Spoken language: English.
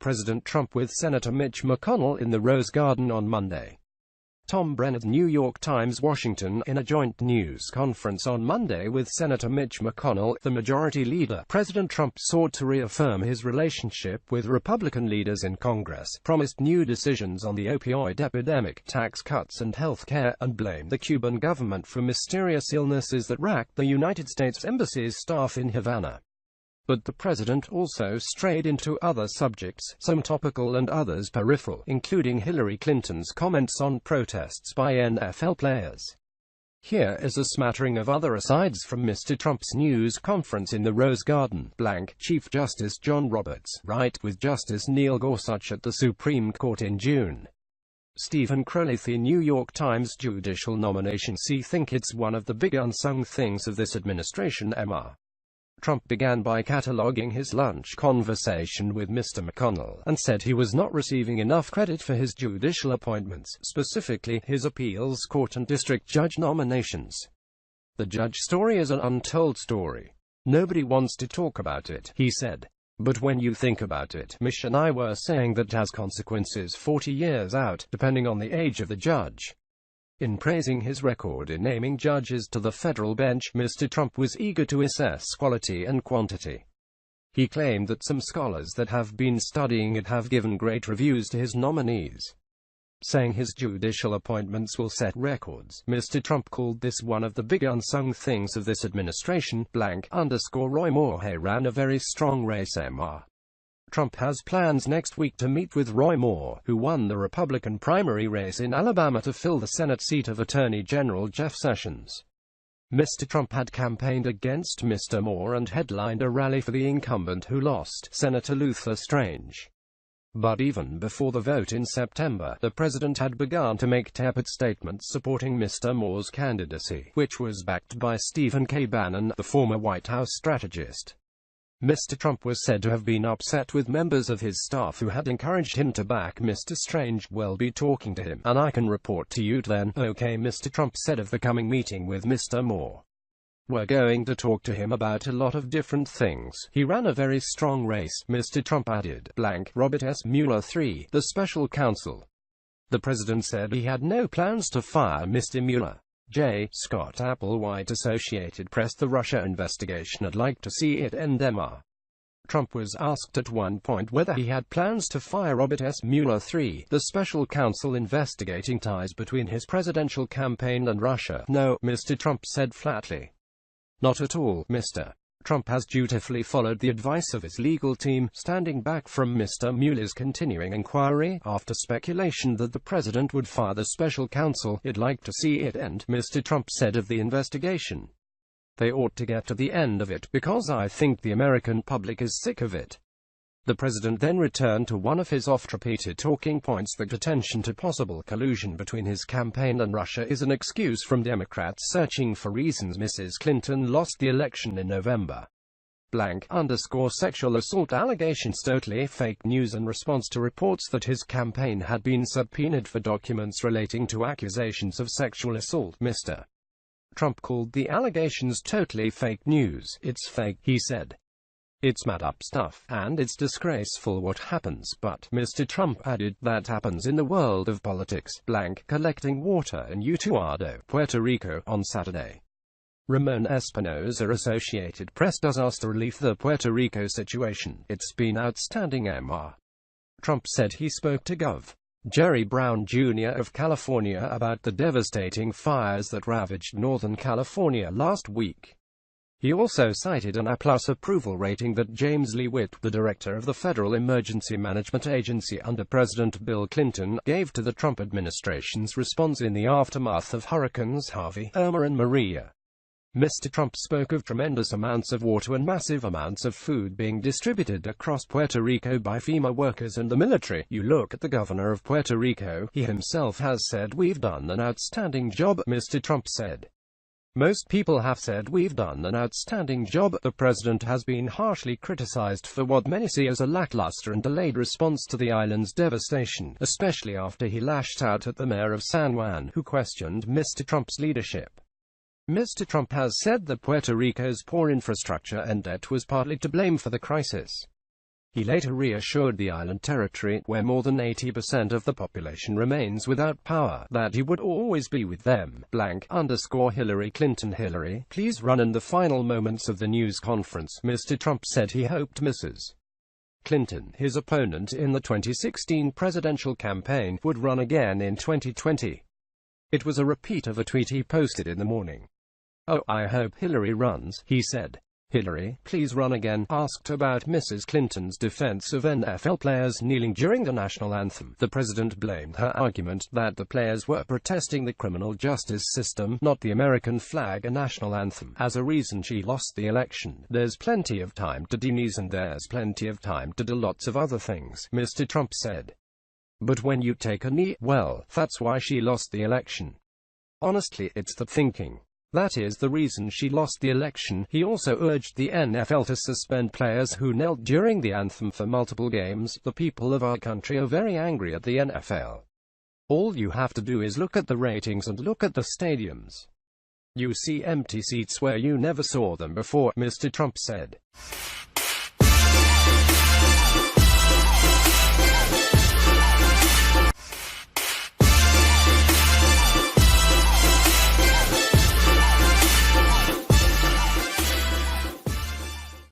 President Trump with Senator Mitch McConnell in the Rose Garden on Monday. Tom Brennan, New York Times, Washington. In a joint news conference on Monday with Senator Mitch McConnell, the majority leader, President Trump sought to reaffirm his relationship with Republican leaders in Congress, promised new decisions on the opioid epidemic, tax cuts and health care, and blamed the Cuban government for mysterious illnesses that racked the United States Embassy's staff in Havana. But the president also strayed into other subjects, some topical and others peripheral, including Hillary Clinton's comments on protests by NFL players. Here is a smattering of other asides from Mr. Trump's news conference in the Rose Garden. Chief Justice John Roberts, right with Justice Neil Gorsuch at the Supreme Court in June. Stephen Crowley, The New York Times. Judicial nominations. Think it's one of the big unsung things of this administration. Mr. Trump began by cataloging his lunch conversation with Mr. McConnell, and said he was not receiving enough credit for his judicial appointments, specifically, his appeals court and district judge nominations. The judge story is an untold story. Nobody wants to talk about it, he said. But when you think about it, Mish and I were saying that has consequences 40 years out, depending on the age of the judge. In praising his record in naming judges to the federal bench, Mr. Trump was eager to assess quality and quantity. He claimed that some scholars that have been studying it have given great reviews to his nominees, saying his judicial appointments will set records. Mr. Trump called this one of the big unsung things of this administration. Roy Moore ran a very strong race. Mr. Trump has plans next week to meet with Roy Moore, who won the Republican primary race in Alabama to fill the Senate seat of Attorney General Jeff Sessions. Mr. Trump had campaigned against Mr. Moore and headlined a rally for the incumbent who lost, Senator Luther Strange. But even before the vote in September, the president had begun to make tepid statements supporting Mr. Moore's candidacy, which was backed by Stephen K. Bannon, the former White House strategist. Mr. Trump was said to have been upset with members of his staff who had encouraged him to back Mr. Strange. We'll be talking to him, and I can report to you then. Okay, Mr. Trump said of the coming meeting with Mr. Moore. We're going to talk to him about a lot of different things. He ran a very strong race, Mr. Trump added. Robert S. Mueller III, the special counsel. The president said he had no plans to fire Mr. Mueller. J. Scott Applewhite, Associated Press. The Russia investigation, I'd like to see it end. Mr. Trump was asked at one point whether he had plans to fire Robert S. Mueller III, the special counsel investigating ties between his presidential campaign and Russia. No, Mr. Trump said flatly. Not at all, Mr. Trump has dutifully followed the advice of his legal team, standing back from Mr. Mueller's continuing inquiry, after speculation that the president would fire the special counsel. I'd like to see it end, Mr. Trump said of the investigation. They ought to get to the end of it, because I think the American public is sick of it. The president then returned to one of his oft-repeated talking points that attention to possible collusion between his campaign and Russia is an excuse from Democrats searching for reasons Mrs. Clinton lost the election in November. Sexual assault allegations totally fake news. In response to reports that his campaign had been subpoenaed for documents relating to accusations of sexual assault, Mr. Trump called the allegations totally fake news. It's fake, he said. It's made up stuff, and it's disgraceful what happens, but, Mr. Trump added, that happens in the world of politics. Collecting water in Utuado, Puerto Rico, on Saturday. Ramon Espinosa, Associated Press. Disaster relief. The Puerto Rico situation, it's been outstanding. Mr. Trump said he spoke to Gov. Jerry Brown Jr. of California about the devastating fires that ravaged Northern California last week. He also cited an A+ approval rating that James Lee Witt, the director of the Federal Emergency Management Agency under President Bill Clinton, gave to the Trump administration's response in the aftermath of Hurricanes Harvey, Irma and Maria. Mr. Trump spoke of tremendous amounts of water and massive amounts of food being distributed across Puerto Rico by FEMA workers and the military. You look at the governor of Puerto Rico, he himself has said we've done an outstanding job, Mr. Trump said. Most people have said we've done an outstanding job. The president has been harshly criticized for what many see as a lackluster and delayed response to the island's devastation, especially after he lashed out at the mayor of San Juan, who questioned Mr. Trump's leadership. Mr. Trump has said that Puerto Rico's poor infrastructure and debt was partly to blame for the crisis. He later reassured the island territory, where more than 80% of the population remains without power, that he would always be with them. _Hillary Clinton. Hillary, please run. In the final moments of the news conference, Mr. Trump said he hoped Mrs. Clinton, his opponent in the 2016 presidential campaign, would run again in 2020. It was a repeat of a tweet he posted in the morning. "Oh, I hope Hillary runs," he said. Hillary, please run again. Asked about Mrs. Clinton's defense of NFL players kneeling during the national anthem, the president blamed her argument that the players were protesting the criminal justice system, not the American flag and national anthem, as a reason she lost the election. "There's plenty of time to do knees and there's plenty of time to do lots of other things," Mr. Trump said. "But when you take a knee, well, that's why she lost the election. Honestly, it's the thinking. That is the reason she lost the election." He also urged the NFL to suspend players who knelt during the anthem for multiple games. "The people of our country are very angry at the NFL. All you have to do is look at the ratings and look at the stadiums. You see empty seats where you never saw them before," Mr. Trump said.